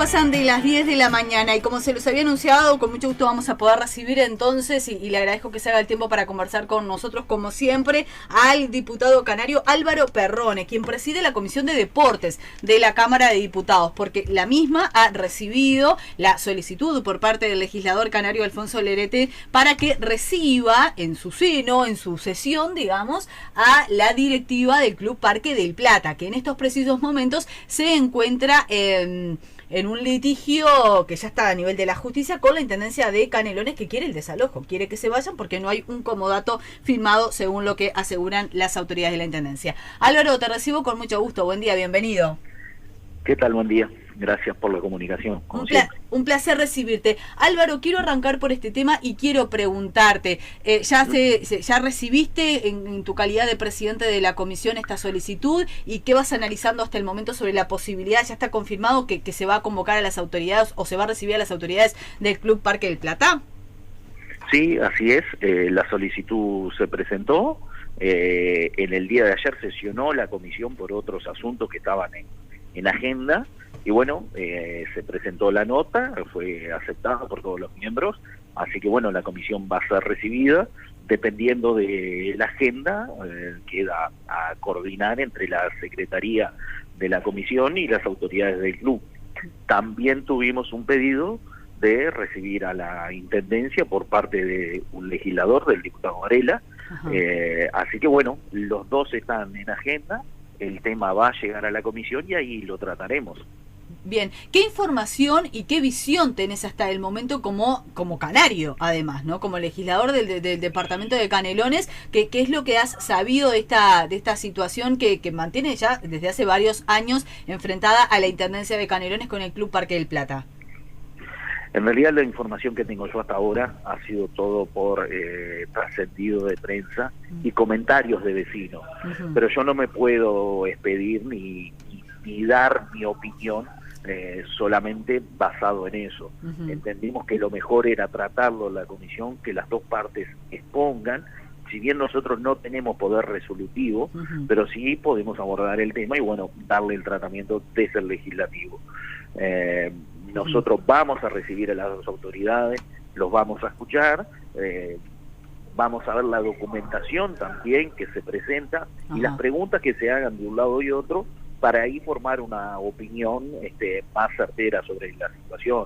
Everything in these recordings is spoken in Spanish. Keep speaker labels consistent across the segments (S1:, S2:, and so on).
S1: pasan de las 10 de la mañana y como se los había anunciado, con mucho gusto vamos a poder recibir entonces, y le agradezco que se haga el tiempo para conversar con nosotros como siempre, al diputado canario Álvaro Perrone, quien preside la Comisión de Deportes de la Cámara de Diputados, porque la misma ha recibido la solicitud por parte del legislador canario Alfonso Lerete para que reciba en su seno, en su sesión, digamos, a la directiva del Club Parque del Plata, que en estos precisos momentos se encuentra en un litigio que ya está a nivel de la justicia con la Intendencia de Canelones, que quiere el desalojo, quiere que se vayan porque no hay un comodato firmado según lo que aseguran las autoridades de la Intendencia. Álvaro, te recibo con mucho gusto, buen día, bienvenido.
S2: ¿Qué tal? Buen día. Gracias por la comunicación.
S1: Un placer recibirte. Álvaro, quiero arrancar por este tema y quiero preguntarte, ¿ya recibiste en tu calidad de presidente de la comisión esta solicitud y qué vas analizando hasta el momento sobre la posibilidad? ¿Ya está confirmado que se va a convocar a las autoridades o se va a recibir a las autoridades del Club Parque del Plata?
S2: Sí, así es. La solicitud se presentó. En el día de ayer sesionó la comisión por otros asuntos que estaban en agenda. Y bueno, se presentó la nota, fue aceptada por todos los miembros, así que bueno, la comisión va a ser recibida, dependiendo de la agenda, queda a coordinar entre la Secretaría de la comisión y las autoridades del club. También tuvimos un pedido de recibir a la Intendencia por parte de un legislador, del diputado Varela, así que bueno, los dos están en agenda, el tema va a llegar a la comisión y ahí lo trataremos.
S1: Bien, ¿qué información y qué visión tenés hasta el momento como canario, además, ¿no? Como legislador del departamento de Canelones, ¿qué es lo que has sabido de esta situación que mantiene ya desde hace varios años enfrentada a la Intendencia de Canelones con el Club Parque del Plata?
S2: En realidad la información que tengo yo hasta ahora ha sido todo por trascendido de prensa y comentarios de vecinos, pero yo no me puedo expedir ni dar mi opinión solamente basado en eso. Entendimos que lo mejor era tratarlo en la comisión, que las dos partes expongan, si bien nosotros no tenemos poder resolutivo, pero sí podemos abordar el tema y bueno, darle el tratamiento desde el legislativo. Nosotros vamos a recibir a las dos autoridades, los vamos a escuchar, vamos a ver la documentación también que se presenta y las preguntas que se hagan de un lado y otro, para ahí formar una opinión más certera sobre la situación.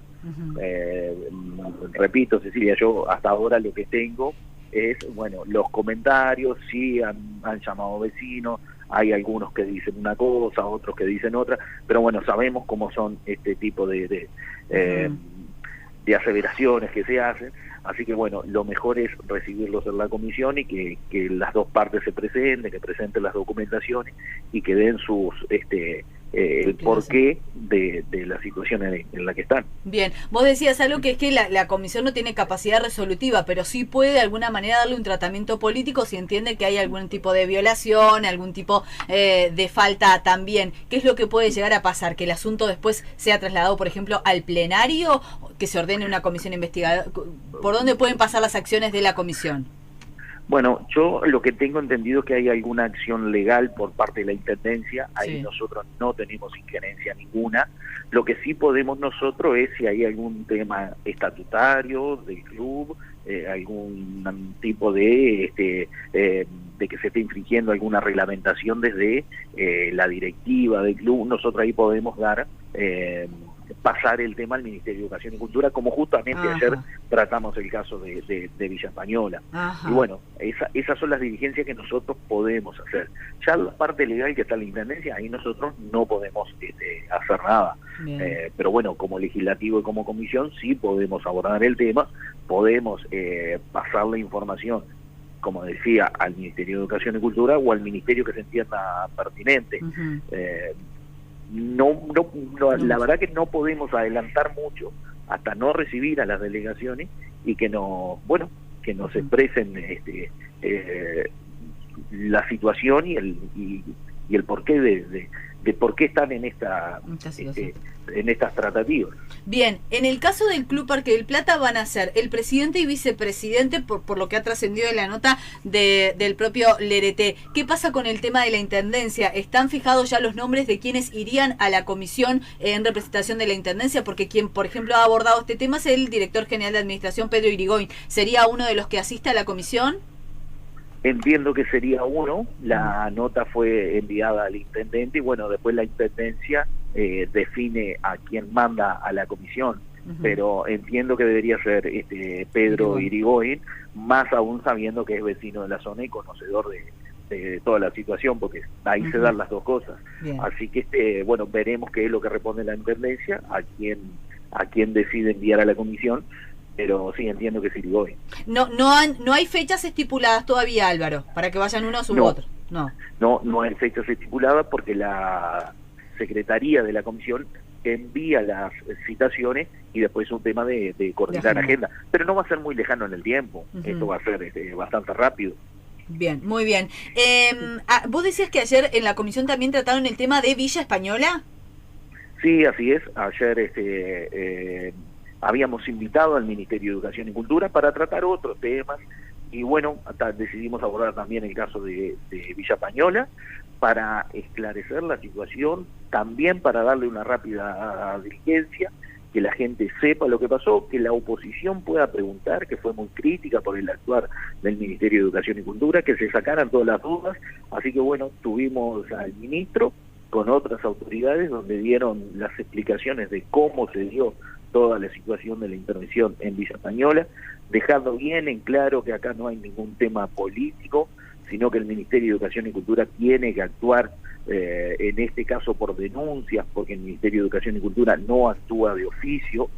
S2: Repito, Cecilia, yo hasta ahora lo que tengo es, bueno, los comentarios, sí han llamado vecinos, hay algunos que dicen una cosa, otros que dicen otra, pero bueno, sabemos cómo son este tipo de aseveraciones que se hacen, así que bueno, lo mejor es recibirlos en la comisión y que las dos partes se presenten, que presenten las documentaciones y que den sus el porqué de la situación en la que están.
S1: Bien, vos decías algo que es que la comisión no tiene capacidad resolutiva, pero sí puede de alguna manera darle un tratamiento político si entiende que hay algún tipo de violación, algún tipo de falta también. ¿Qué es lo que puede llegar a pasar? ¿Que el asunto después sea trasladado, por ejemplo, al plenario? ¿Que se ordene una comisión investigadora? ¿Por dónde pueden pasar las acciones de la comisión?
S2: Bueno, yo lo que tengo entendido es que hay alguna acción legal por parte de la Intendencia, ahí nosotros no tenemos injerencia ninguna. Lo que sí podemos nosotros es si hay algún tema estatutario del club, algún tipo de que se esté infringiendo alguna reglamentación desde la directiva del club, nosotros ahí podemos dar pasar el tema al Ministerio de Educación y Cultura, como justamente ayer tratamos el caso de Villa Española. Y bueno, esas son las diligencias que nosotros podemos hacer. Ya la parte legal que está en la Intendencia, ahí nosotros no podemos hacer nada. Pero bueno, como legislativo y como comisión sí podemos abordar el tema, podemos pasar la información, como decía, al Ministerio de Educación y Cultura o al Ministerio que se entienda pertinente. La verdad que no podemos adelantar mucho hasta no recibir a las delegaciones y que nos expresen la situación y el porqué de por qué están en estas tratativas.
S1: Bien, en el caso del Club Parque del Plata van a ser el presidente y vicepresidente, por lo que ha trascendido en la nota del propio Lerete. ¿Qué pasa con el tema de la intendencia? ¿Están fijados ya los nombres de quienes irían a la comisión en representación de la intendencia? Porque quien, por ejemplo, ha abordado este tema es el director general de administración, Pedro Irigoyen. ¿Sería uno de los que asiste a la comisión?
S2: Entiendo que sería uno. La nota fue enviada al intendente y bueno, después la intendencia define a quién manda a la comisión. Pero entiendo que debería ser Pedro Irigoyen, más aún sabiendo que es vecino de la zona y conocedor de toda la situación, porque ahí se dan las dos cosas. Bien. Así que bueno, veremos qué es lo que responde la intendencia, a quién decide enviar a la comisión. Pero sí, entiendo que es Irigoyen.
S1: No hay fechas estipuladas todavía, Álvaro, para que vayan unos u otros.
S2: No hay fechas estipuladas porque la Secretaría de la Comisión envía las citaciones y después es un tema de coordinar agenda. Pero no va a ser muy lejano en el tiempo. Esto va a ser bastante rápido.
S1: Bien, muy bien. ¿Vos decías que ayer en la comisión también trataron el tema de Villa Española?
S2: Sí, así es. Ayer habíamos invitado al Ministerio de Educación y Cultura para tratar otros temas y bueno, decidimos abordar también el caso de Villa Española para esclarecer la situación, también para darle una rápida diligencia, que la gente sepa lo que pasó, que la oposición pueda preguntar, que fue muy crítica por el actuar del Ministerio de Educación y Cultura, que se sacaran todas las dudas. Así que bueno, tuvimos al ministro con otras autoridades donde dieron las explicaciones de cómo se dio toda la situación de la intervención en Villa Española, dejando bien en claro que acá no hay ningún tema político, sino que el Ministerio de Educación y Cultura tiene que actuar en este caso por denuncias, porque el Ministerio de Educación y Cultura no actúa de oficio.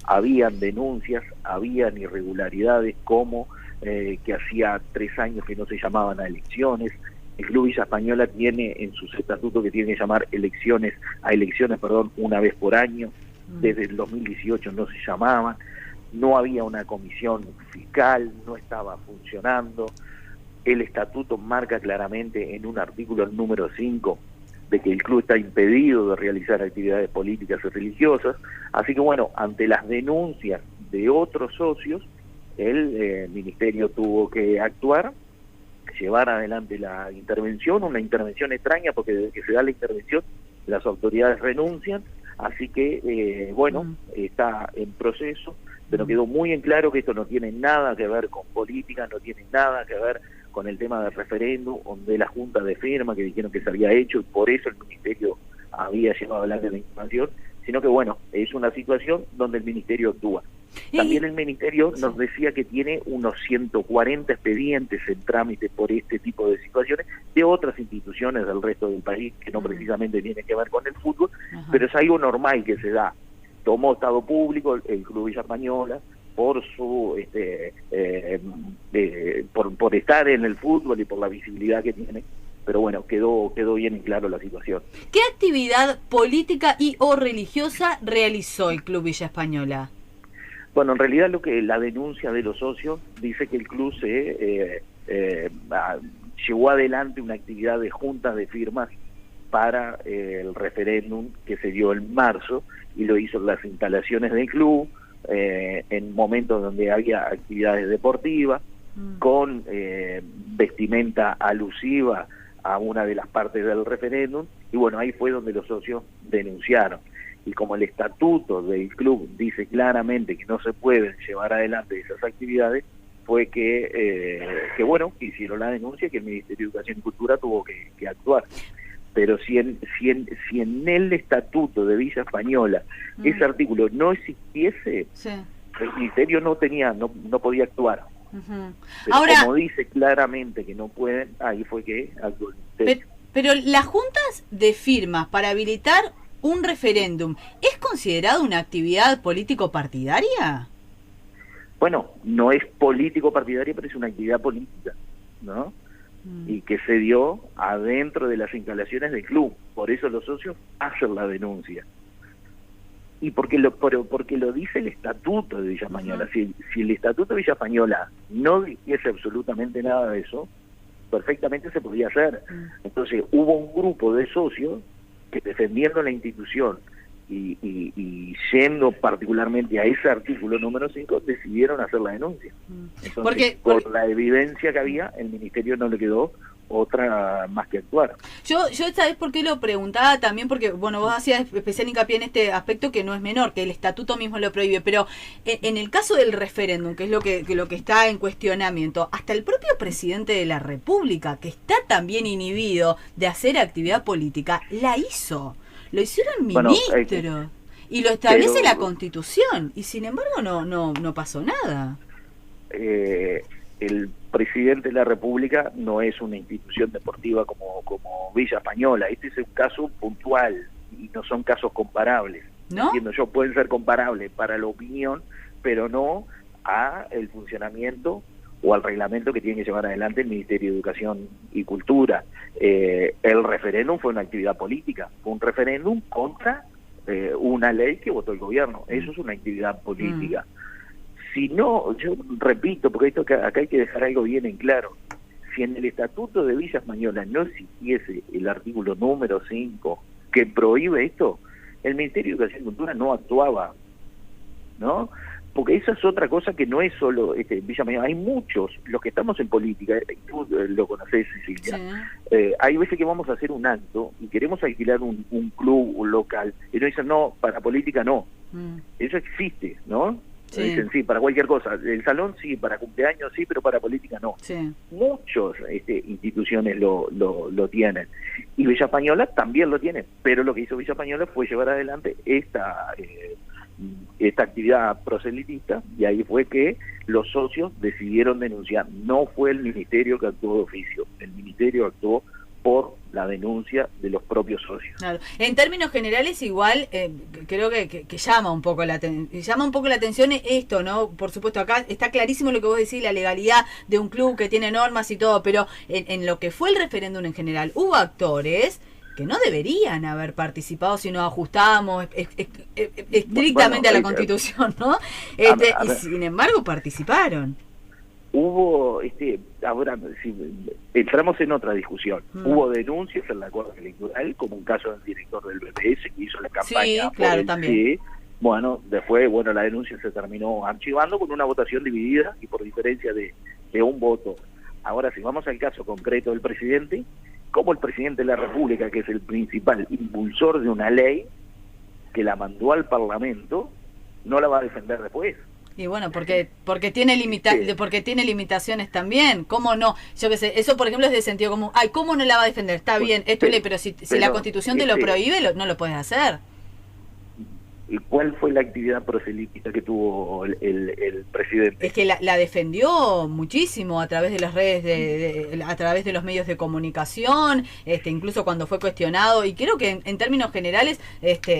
S2: Habían denuncias, habían irregularidades como que hacía 3 años que no se llamaban a elecciones. El Club Villa Española tiene en sus estatutos que tiene que llamar elecciones una vez por año. Desde el 2018 no se llamaban, no había una comisión fiscal, no estaba funcionando. El estatuto marca claramente en un artículo, el número 5, de que el club está impedido de realizar actividades políticas y religiosas. Así que bueno, ante las denuncias de otros socios, el ministerio tuvo que actuar, llevar adelante la intervención, una intervención extraña porque desde que se da la intervención las autoridades renuncian. Así que, bueno, está en proceso, pero quedó muy en claro que esto no tiene nada que ver con política, no tiene nada que ver con el tema del referéndum, donde la Junta de Firma que dijeron que se había hecho y por eso el Ministerio había llevado adelante la información, sino que, bueno, es una situación donde el Ministerio actúa. También el Ministerio nos decía que tiene unos 140 expedientes en trámite por este tipo de situaciones de otras instituciones del resto del país que no precisamente tienen que ver con el fútbol, pero es algo normal que se da. Tomó estado público el Club Villa Española por su por estar en el fútbol y por la visibilidad que tiene. Pero bueno, quedó bien en claro la situación.
S1: ¿Qué actividad política y o religiosa realizó el Club Villa Española?
S2: Bueno, en realidad la denuncia de los socios dice que el club llevó adelante una actividad de juntas de firmas para el referéndum que se dio en marzo y lo hizo en las instalaciones del club, en momentos donde había actividades deportivas, con vestimenta alusiva a una de las partes del referéndum, y bueno, ahí fue donde los socios denunciaron. Y como el estatuto del club dice claramente que no se pueden llevar adelante esas actividades, fue que bueno, hicieron la denuncia, que el Ministerio de Educación y Cultura tuvo que actuar. Pero si en el estatuto de Villa Española ese artículo no existiese, el Ministerio no podía actuar. Pero ahora, como dice claramente que no pueden, ahí fue que actuó el Ministerio.
S1: Pero las juntas de firmas para habilitar un referéndum, ¿es considerado una actividad político-partidaria?
S2: Bueno, no es político-partidaria, pero es una actividad política, ¿no? Y que se dio adentro de las instalaciones del club. Por eso los socios hacen la denuncia. Y porque lo dice el estatuto de Villa Española. Si el estatuto de Villa Española no dijese absolutamente nada de eso, perfectamente se podía hacer. Entonces hubo un grupo de socios que, defendiendo la institución y yendo particularmente a ese artículo número 5, decidieron hacer la denuncia. Entonces, por la evidencia que había, el ministerio no le quedó otra más que actuar.
S1: Yo ¿sabés por qué lo preguntaba también? Porque, bueno, vos hacías especial hincapié en este aspecto que no es menor, que el estatuto mismo lo prohíbe, pero en el caso del referéndum, que es lo que está en cuestionamiento, hasta el propio presidente de la República, que está también inhibido de hacer actividad política, la hizo. Lo hicieron ministros. Y lo establece la Constitución. Y sin embargo no pasó nada.
S2: El presidente de la República no es una institución deportiva como Villa Española. Este es un caso puntual y no son casos comparables.
S1: ¿No?
S2: Entiendo yo, pueden ser comparables para la opinión, pero no a el funcionamiento o al reglamento que tiene que llevar adelante el Ministerio de Educación y Cultura. El referéndum fue una actividad política, fue un referéndum contra una ley que votó el gobierno. Eso es una actividad política. Si no, yo repito, porque acá hay que dejar algo bien en claro, si en el Estatuto de Villa Española no existiese el artículo número 5 que prohíbe esto, el Ministerio de Educación y Cultura no actuaba, ¿no? Porque esa es otra cosa que no es solo Villa Mañana, hay muchos, los que estamos en política, tú lo conocés, Cecilia, sí. Hay veces que vamos a hacer un acto y queremos alquilar un club local, y nos dicen, no, para política no. Eso existe, ¿no? Sí. Dicen, sí, para cualquier cosa, el salón sí, para cumpleaños sí, pero para política no.
S1: Sí.
S2: Muchos instituciones lo tienen, y Villa Española también lo tiene, pero lo que hizo Villa Española fue llevar adelante esta actividad proselitista, y ahí fue que los socios decidieron denunciar. No fue el ministerio que actuó de oficio, el ministerio actuó por la denuncia de los propios socios.
S1: Claro. En términos generales, igual creo que llama un poco la atención esto, ¿no? Por supuesto, acá está clarísimo lo que vos decís, la legalidad de un club que tiene normas y todo, pero en lo que fue el referéndum en general, hubo actores que no deberían haber participado si nos ajustábamos estrictamente a la Constitución, ¿no? Y sin embargo participaron.
S2: Hubo, ahora si entramos en otra discusión, hubo denuncias en la Corte Electoral, como un caso del director del BPS que hizo la campaña.
S1: Sí, claro, también.
S2: Sí. Bueno, después, la denuncia se terminó archivando con una votación dividida y por diferencia de un voto. Ahora, si vamos al caso concreto del presidente, como el presidente de la República, que es el principal impulsor de una ley que la mandó al Parlamento, no la va a defender después.
S1: Y bueno, porque tiene limitaciones también. ¿Cómo no? Yo qué sé, eso por ejemplo es de sentido común. Ay, ¿cómo no la va a defender? Está bien, esto es ley, pero si la Constitución te lo prohíbe, no lo puedes hacer.
S2: ¿Y cuál fue la actividad proselitista que tuvo el presidente?
S1: Es que la defendió muchísimo a través de las redes, a través de los medios de comunicación, incluso cuando fue cuestionado, y creo que en términos generales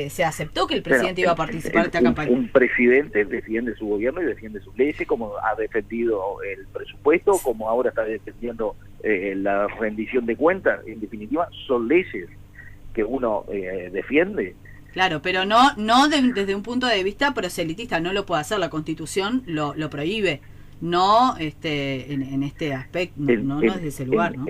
S1: se aceptó que el presidente iba a participar de esta campaña.
S2: Un presidente defiende su gobierno y defiende sus leyes, como ha defendido el presupuesto, como ahora está defendiendo la rendición de cuentas. En definitiva, son leyes que uno defiende.
S1: Claro, pero no desde un punto de vista proselitista, no lo puede hacer, la Constitución lo prohíbe, no en este aspecto, no desde ese lugar, ¿no?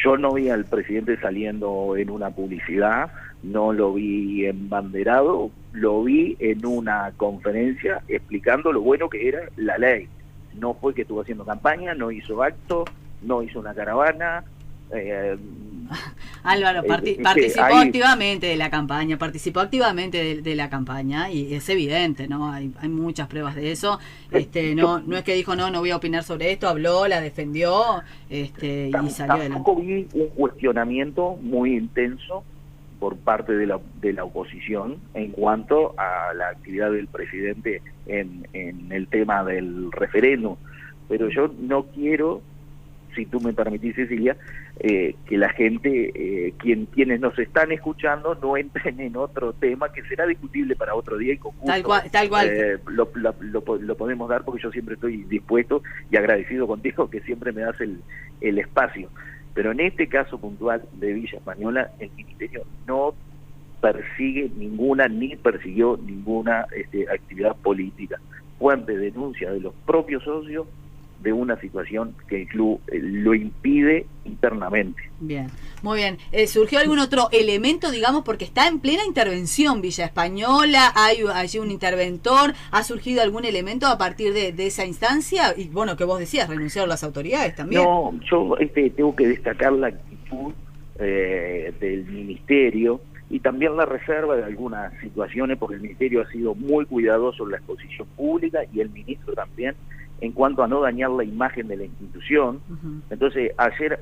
S2: Yo no vi al presidente saliendo en una publicidad, no lo vi embanderado, lo vi en una conferencia explicando lo bueno que era la ley. No fue que estuvo haciendo campaña, no hizo actos, no hizo una caravana.
S1: Álvaro participó activamente de la campaña, de la campaña y es evidente, ¿no? Hay muchas pruebas de eso. No es que dijo no voy a opinar sobre esto, habló, la defendió, y salió adelante.
S2: Tampoco vi un cuestionamiento muy intenso por parte de la oposición en cuanto a la actividad del presidente en el tema del referéndum, pero yo no quiero, si tú me permitís, Cecilia, que la gente, quienes nos están escuchando, no entren en otro tema que será discutible para otro día y con gusto,
S1: tal cual.
S2: Lo podemos dar, porque yo siempre estoy dispuesto y agradecido contigo que siempre me das el espacio. Pero en este caso puntual de Villa Española, el Ministerio no persigue ni persiguió ninguna actividad política. Fue ante denuncia de los propios socios de una situación que el club lo impide internamente.
S1: Bien, muy bien. ¿Surgió algún otro elemento, digamos, porque está en plena intervención Villa Española, hay allí un interventor, ha surgido algún elemento a partir de esa instancia? Y bueno, que vos decías, renunciaron las autoridades también.
S2: No, yo tengo que destacar la actitud del ministerio y también la reserva de algunas situaciones, porque el ministerio ha sido muy cuidadoso en la exposición pública y el ministro también, en cuanto a no dañar la imagen de la institución. Entonces, ayer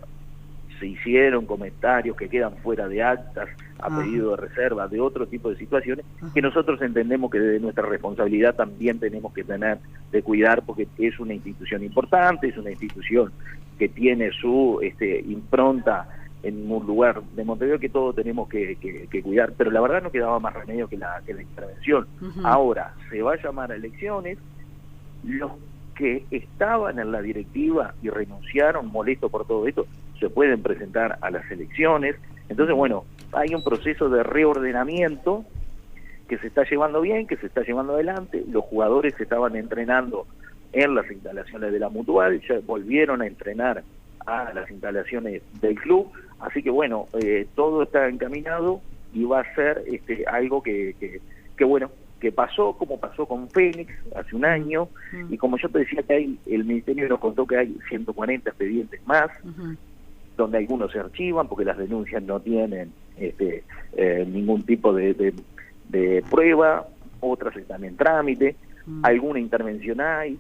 S2: se hicieron comentarios que quedan fuera de actas a pedido de reserva de otro tipo de situaciones que nosotros entendemos que desde nuestra responsabilidad también tenemos que tener de cuidar, porque es una institución importante, es una institución que tiene su impronta en un lugar de Montevideo que todos tenemos que cuidar, pero la verdad no quedaba más remedio que la intervención. Ahora, se va a llamar a elecciones, los que estaban en la directiva y renunciaron molestos por todo esto, se pueden presentar a las elecciones. Entonces, bueno, hay un proceso de reordenamiento que se está llevando bien, que se está llevando adelante. Los jugadores estaban entrenando en las instalaciones de la Mutual, ya volvieron a entrenar a las instalaciones del club, así que bueno, todo está encaminado y va a ser algo que bueno, que pasó como pasó con Fénix hace un año, y como yo te decía que el ministerio nos contó que hay 140 expedientes más, donde algunos se archivan porque las denuncias no tienen ningún tipo de prueba, otras están en trámite, alguna intervención hay.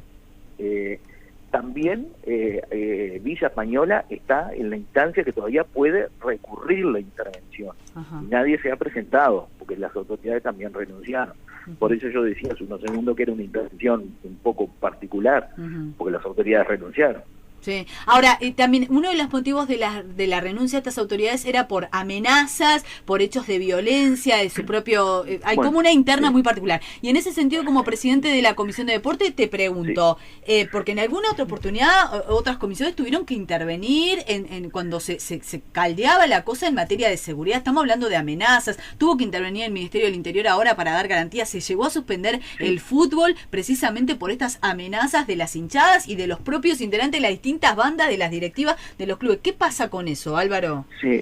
S2: También Villa Española está en la instancia que todavía puede recurrir la intervención. Y nadie se ha presentado, porque las autoridades también renunciaron. Por eso yo decía hace unos segundos que era una intervención un poco particular, porque las autoridades renunciaron.
S1: Sí. Ahora, también uno de los motivos de la renuncia de estas autoridades era por amenazas, por hechos de violencia, de su propio... hay como una interna muy particular. Y en ese sentido, como presidente de la Comisión de Deporte, te pregunto, porque en alguna otra oportunidad otras comisiones tuvieron que intervenir en cuando se caldeaba la cosa en materia de seguridad. Estamos hablando de amenazas. Tuvo que intervenir el Ministerio del Interior ahora para dar garantías. Se llegó a suspender el fútbol precisamente por estas amenazas de las hinchadas y de los propios integrantes de las distintas bandas de las directivas de los clubes. ¿Qué pasa con eso, Álvaro?
S2: Sí,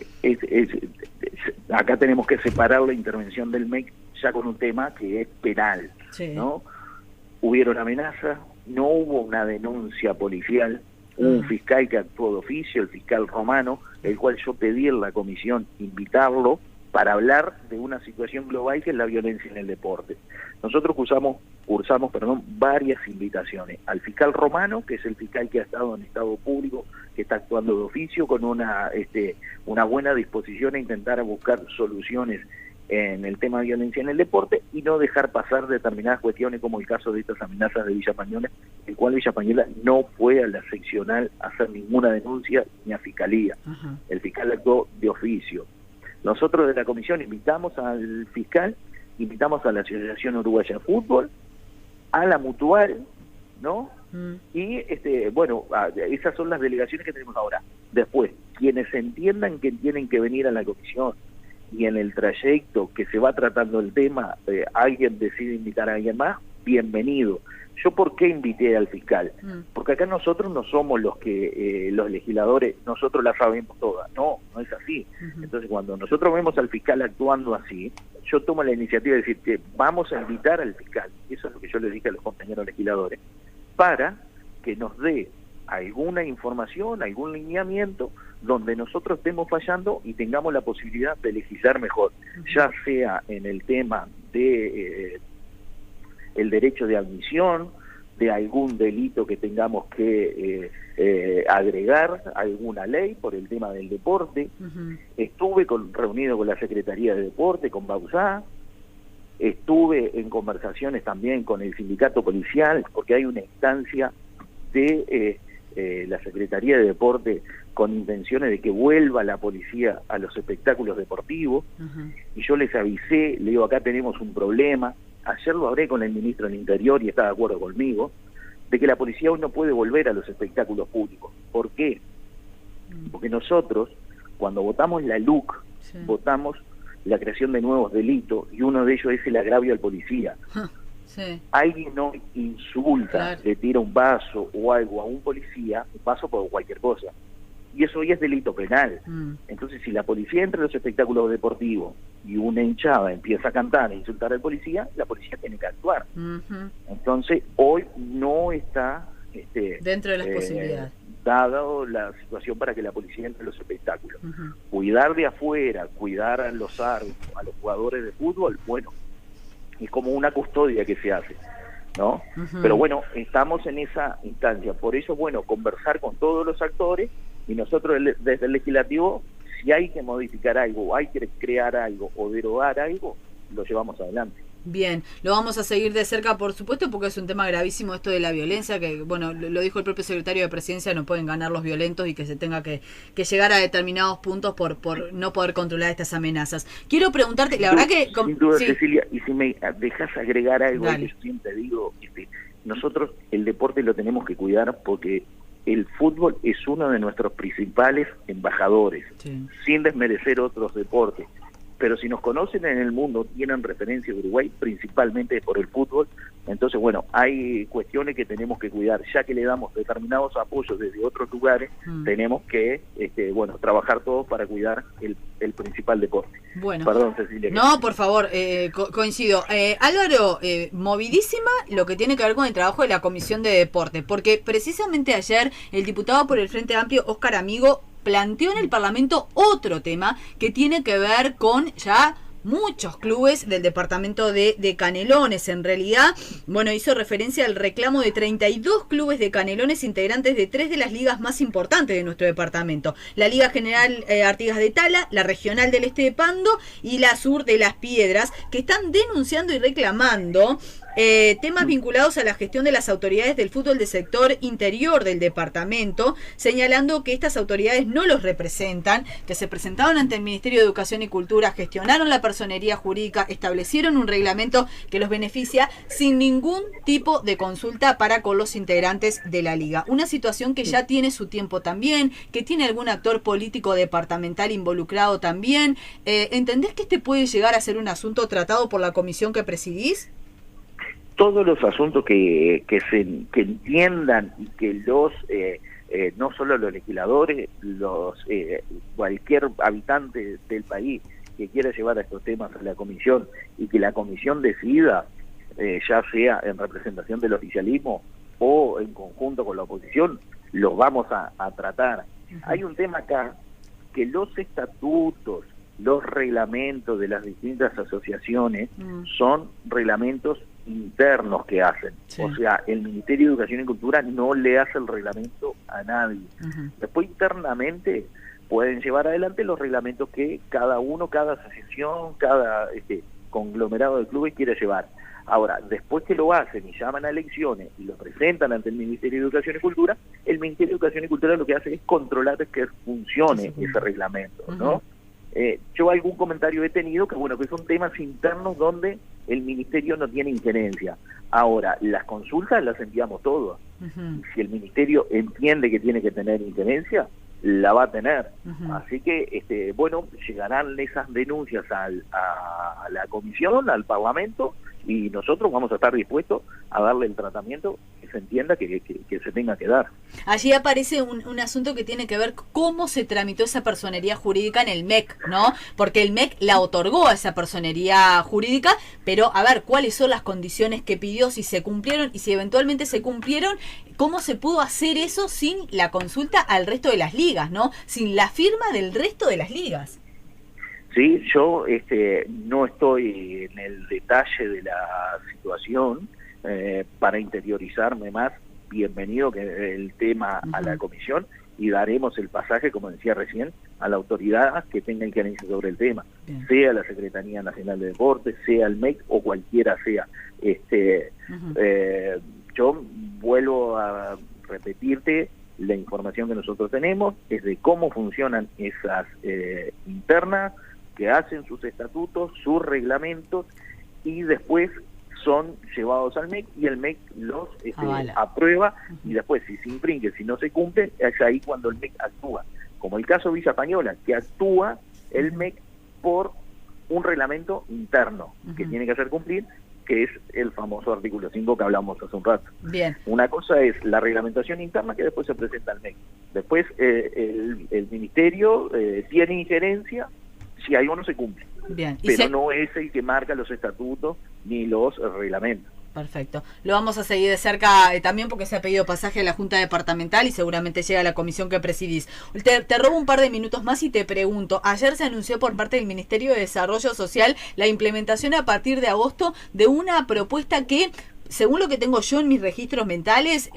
S2: acá tenemos que separar la intervención del MEC ya con un tema que es penal, ¿no? Hubieron amenazas, no hubo una denuncia policial, un fiscal que actuó de oficio, el fiscal Romano, el cual yo pedí en la comisión invitarlo para hablar de una situación global que es la violencia en el deporte. Nosotros cursamos varias invitaciones al fiscal Romano, que es el fiscal que ha estado en estado público, que está actuando de oficio con una buena disposición a intentar buscar soluciones en el tema de violencia en el deporte y no dejar pasar determinadas cuestiones como el caso de estas amenazas de Villa Española, el cual Villa Española no fue a la seccional a hacer ninguna denuncia ni a fiscalía. El fiscal actuó de oficio. Nosotros de la comisión invitamos al fiscal, invitamos a la Asociación Uruguaya de Fútbol, a la Mutual, ¿no? Y bueno, esas son las delegaciones que tenemos ahora. Después, quienes entiendan que tienen que venir a la comisión y en el trayecto que se va tratando el tema, alguien decide invitar a alguien más, bienvenido. ¿Yo por qué invité al fiscal? Porque acá nosotros no somos los que, los legisladores, nosotros la sabemos todas. No es así. Entonces, cuando nosotros vemos al fiscal actuando así, yo tomo la iniciativa de decir que vamos a invitar al fiscal, eso es lo que yo le dije a los compañeros legisladores, para que nos dé alguna información, algún lineamiento donde nosotros estemos fallando y tengamos la posibilidad de legislar mejor, ya sea en el tema de el derecho de admisión, de algún delito que tengamos que agregar a alguna ley por el tema del deporte. Estuve reunido con la Secretaría de Deporte, con Bauzá, estuve en conversaciones también con el sindicato policial, porque hay una instancia de la Secretaría de Deporte con intenciones de que vuelva la policía a los espectáculos deportivos, y yo les avisé, le digo, acá tenemos un problema. Ayer lo hablé con el ministro del Interior y está de acuerdo conmigo, de que la policía hoy no puede volver a los espectáculos públicos. ¿Por qué? Porque nosotros, cuando votamos la LUC, votamos la creación de nuevos delitos, y uno de ellos es el agravio al policía. alguien no insulta,
S1: claro,
S2: le tira un vaso o algo a un policía, un vaso por cualquier cosa, y eso hoy es delito penal. Entonces, si la policía entra a los espectáculos deportivos y una hinchada empieza a cantar e insultar al policía, la policía tiene que actuar. Entonces, hoy no está
S1: dentro de las posibilidades,
S2: dado la situación para que la policía entre a los espectáculos. Cuidar de afuera, cuidar a los árbitros, a los jugadores de fútbol, bueno, es como una custodia que se hace, ¿no? Pero bueno, estamos en esa instancia. Por eso, bueno, conversar con todos los actores, y nosotros desde el legislativo, si hay que modificar algo, hay que crear algo o derogar algo, lo llevamos adelante.
S1: Bien, lo vamos a seguir de cerca, por supuesto, porque es un tema gravísimo esto de la violencia, que, bueno, lo dijo el propio secretario de Presidencia, no pueden ganar los violentos y que se tenga que llegar a determinados puntos por no poder controlar estas amenazas. Quiero preguntarte, la verdad que...
S2: Sin duda,
S1: sí.
S2: Cecilia, y si me dejas agregar algo que yo siempre digo, nosotros el deporte lo tenemos que cuidar porque el fútbol es uno de nuestros principales embajadores, sin desmerecer otros deportes. Pero si nos conocen en el mundo, tienen referencia a Uruguay, principalmente por el fútbol. Entonces, bueno, hay cuestiones que tenemos que cuidar. Ya que le damos determinados apoyos desde otros lugares, tenemos que, bueno, trabajar todos para cuidar el principal deporte.
S1: Bueno.
S2: Perdón, Cecilia.
S1: No, por favor, coincido. Álvaro, movidísima lo que tiene que ver con el trabajo de la Comisión de Deporte, porque precisamente ayer el diputado por el Frente Amplio, Óscar Amigo, planteó en el Parlamento otro tema que tiene que ver con ya muchos clubes del departamento de Canelones. En realidad, bueno, hizo referencia al reclamo de 32 clubes de Canelones integrantes de 3 de las ligas más importantes de nuestro departamento: la Liga General Artigas de Tala, la Regional del Este de Pando y la Sur de Las Piedras, que están denunciando y reclamando temas vinculados a la gestión de las autoridades del fútbol del sector interior del departamento, señalando que estas autoridades no los representan, que se presentaron ante el Ministerio de Educación y Cultura, gestionaron la personería jurídica, establecieron un reglamento que los beneficia sin ningún tipo de consulta para con los integrantes de la liga. Una situación que ya tiene su tiempo también, que tiene algún actor político departamental involucrado también. ¿Entendés que este puede llegar a ser un asunto tratado por la comisión que presidís?
S2: Todos los asuntos que entiendan y que los no solo los legisladores, cualquier habitante del país que quiera llevar a estos temas a la comisión y que la comisión decida, ya sea en representación del oficialismo o en conjunto con la oposición, los vamos a tratar. Hay un tema acá, que los estatutos, los reglamentos de las distintas asociaciones son reglamentos internos que hacen. O sea, el Ministerio de Educación y Cultura no le hace el reglamento a nadie. Después internamente pueden llevar adelante los reglamentos que cada uno, cada asociación, cada conglomerado de clubes quiere llevar. Ahora, después que lo hacen y llaman a elecciones y lo presentan ante el Ministerio de Educación y Cultura, el Ministerio de Educación y Cultura lo que hace es controlar que funcione ese reglamento, ¿no? Yo algún comentario he tenido que bueno, que son temas internos donde el ministerio no tiene injerencia. Ahora, las consultas las enviamos todas. Si el ministerio entiende que tiene que tener injerencia, la va a tener. Así que, bueno, llegarán esas denuncias a la comisión, al Parlamento, y nosotros vamos a estar dispuestos a darle el tratamiento que se entienda que se tenga que dar.
S1: Allí aparece un asunto que tiene que ver cómo se tramitó esa personería jurídica en el MEC, ¿no? Porque el MEC la otorgó a esa personería jurídica, pero a ver, ¿cuáles son las condiciones que pidió, si se cumplieron y si eventualmente se cumplieron? ¿Cómo se pudo hacer eso sin la consulta al resto de las ligas, ¿no? Sin la firma del resto de las ligas.
S2: Sí, yo no estoy en el detalle de la situación para interiorizarme más. Bienvenido que el tema a la comisión y daremos el pasaje, como decía recién, a la autoridad que tenga injerencia sobre el tema, sea la Secretaría Nacional de Deportes, sea el MEC o cualquiera sea. Yo vuelvo a repetirte, la información que nosotros tenemos es de cómo funcionan esas internas, que hacen sus estatutos, sus reglamentos, y después son llevados al MEC y el MEC los aprueba, y después si se infringe, si no se cumple, es ahí cuando el MEC actúa. Como el caso Villa Española, que actúa el MEC por un reglamento interno que tiene que hacer cumplir, que es el famoso artículo 5 que hablamos hace un rato.
S1: Bien.
S2: Una cosa es la reglamentación interna que después se presenta al MEC. Después el ministerio tiene injerencia si algo no se cumple.
S1: Bien.
S2: Pero no es el que marca los estatutos ni los reglamentos.
S1: Perfecto. Lo vamos a seguir de cerca también porque se ha pedido pasaje a la Junta Departamental y seguramente llega a la comisión que presidís. Te robo un par de minutos más y te pregunto. Ayer se anunció por parte del Ministerio de Desarrollo Social la implementación a partir de agosto de una propuesta que, según lo que tengo yo en mis registros mentales,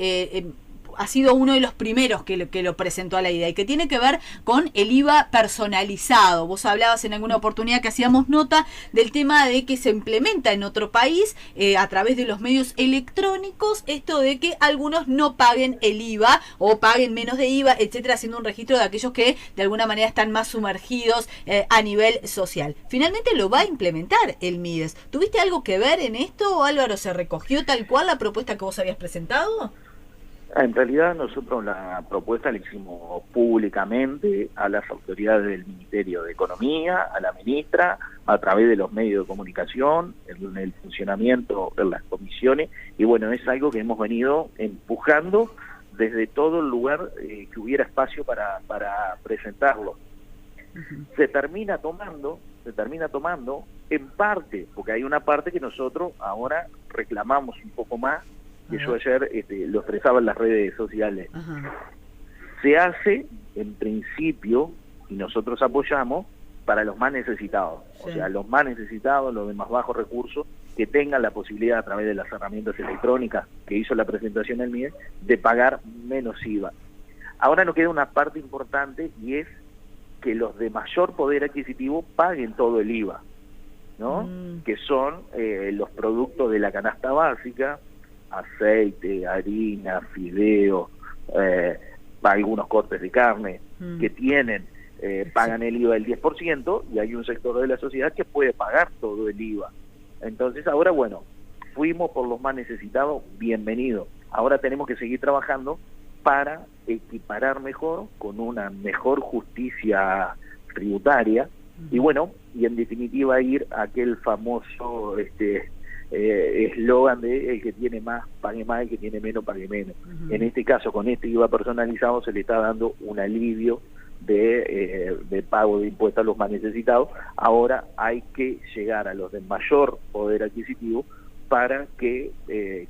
S1: ha sido uno de los primeros que lo presentó a la idea y que tiene que ver con el IVA personalizado. Vos hablabas en alguna oportunidad que hacíamos nota del tema de que se implementa en otro país a través de los medios electrónicos esto de que algunos no paguen el IVA o paguen menos de IVA, etcétera, haciendo un registro de aquellos que de alguna manera están más sumergidos a nivel social. Finalmente lo va a implementar el MIDES. ¿Tuviste algo que ver en esto, Álvaro? ¿Se recogió tal cual la propuesta que vos habías presentado?
S2: En realidad nosotros la propuesta la hicimos públicamente a las autoridades del Ministerio de Economía, a la ministra, a través de los medios de comunicación, en el funcionamiento de las comisiones, y bueno, es algo que hemos venido empujando desde todo el lugar que hubiera espacio para presentarlo. Se termina tomando en parte, porque hay una parte que nosotros ahora reclamamos un poco más, que yo ayer lo expresaba en las redes sociales. Se hace, en principio, y nosotros apoyamos, para los más necesitados. Sí. O sea, los más necesitados, los de más bajos recursos, que tengan la posibilidad a través de las herramientas electrónicas que hizo la presentación el MIDES, de pagar menos IVA. Ahora nos queda una parte importante y es que los de mayor poder adquisitivo paguen todo el IVA, ¿no? Que son los productos de la canasta básica, aceite, harina, fideo, algunos cortes de carne que tienen, pagan el IVA del 10% y hay un sector de la sociedad que puede pagar todo el IVA. Entonces ahora, bueno, fuimos por los más necesitados, bienvenido. Ahora tenemos que seguir trabajando para equiparar mejor, con una mejor justicia tributaria, y bueno, y en definitiva ir a aquel famoso eslogan de el que tiene más pague más, el que tiene menos pague menos. En este caso, con este IVA personalizado se le está dando un alivio de pago de impuestos a los más necesitados. Ahora hay que llegar a los de mayor poder adquisitivo para que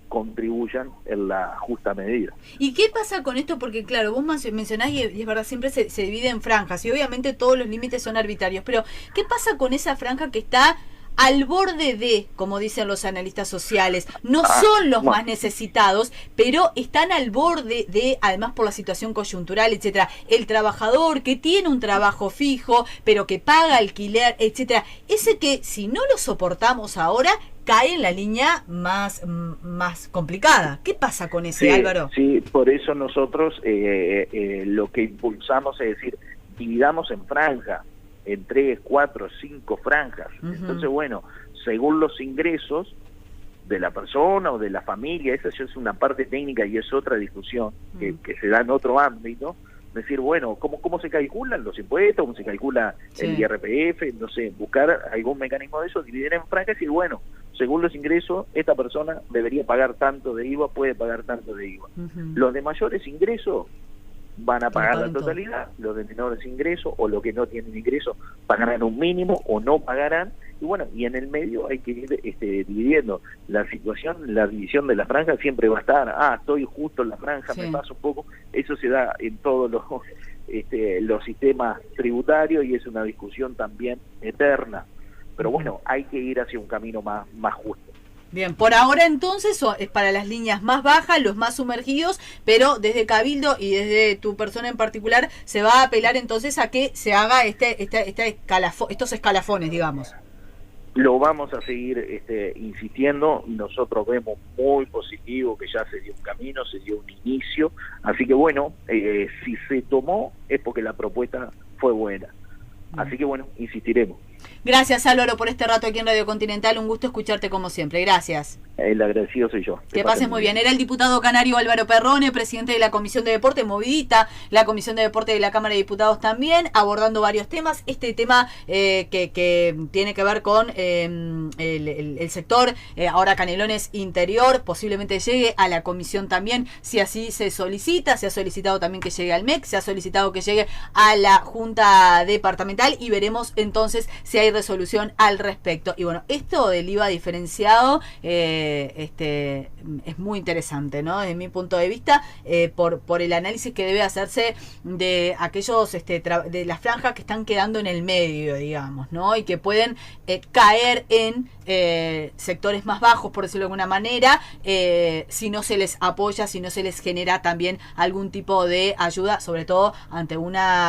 S2: contribuyan en la justa medida.
S1: ¿Y qué pasa con esto? Porque claro, vos mencionás, y es verdad, siempre se divide en franjas, y obviamente todos los límites son arbitrarios, pero ¿qué pasa con esa franja que está al borde de, como dicen los analistas sociales? No son los más necesitados, pero están al borde de, además por la situación coyuntural, etcétera, el trabajador que tiene un trabajo fijo, pero que paga alquiler, etcétera, ese que si no lo soportamos ahora, cae en la línea más complicada. ¿Qué pasa con ese, Álvaro?
S2: Sí, por eso nosotros lo que impulsamos es decir, dividamos en franjas, en 3, 4, 5 franjas. Entonces, bueno, según los ingresos de la persona o de la familia, esa ya es una parte técnica y es otra discusión que se da en otro ámbito. Decir, bueno, ¿cómo se calculan los impuestos? ¿Cómo se calcula el IRPF? No sé, buscar algún mecanismo de eso, dividir en franjas y bueno, según los ingresos, esta persona debería pagar tanto de IVA, puede pagar tanto de IVA. Los de mayores ingresos van a pagar la totalidad, los de menores ingresos o los que no tienen ingresos pagarán un mínimo o no pagarán, y bueno, y en el medio hay que ir dividiendo. La situación, la división de la franja siempre va a estar, estoy justo en la franja, me paso un poco, eso se da en todos los sistemas tributarios y es una discusión también eterna, pero bueno, hay que ir hacia un camino más justo.
S1: Bien, por ahora entonces es para las líneas más bajas, los más sumergidos, pero desde Cabildo y desde tu persona en particular se va a apelar entonces a que se haga estos escalafones, digamos.
S2: Lo vamos a seguir insistiendo, nosotros vemos muy positivo que ya se dio un camino, se dio un inicio, así que bueno, si se tomó es porque la propuesta fue buena, así que bueno, insistiremos.
S1: Gracias, Álvaro, por este rato aquí en Radio Continental. Un gusto escucharte como siempre. Gracias.
S2: El agradecido soy yo.
S1: Que pases muy bien. Era el diputado canario Álvaro Perrone, presidente de la Comisión de Deporte, movidita, la Comisión de Deporte de la Cámara de Diputados también, abordando varios temas. Este tema que tiene que ver con el sector, ahora Canelones Interior, posiblemente llegue a la Comisión también, si así se solicita. Se ha solicitado también que llegue al MEC, se ha solicitado que llegue a la Junta Departamental y veremos entonces si hay resolución al respecto. Y bueno, esto del IVA diferenciado es muy interesante, ¿no? Desde mi punto de vista, por el análisis que debe hacerse de aquellos de las franjas que están quedando en el medio, digamos, ¿no? Y que pueden caer en sectores más bajos, por decirlo de alguna manera, si no se les apoya, si no se les genera también algún tipo de ayuda, sobre todo ante una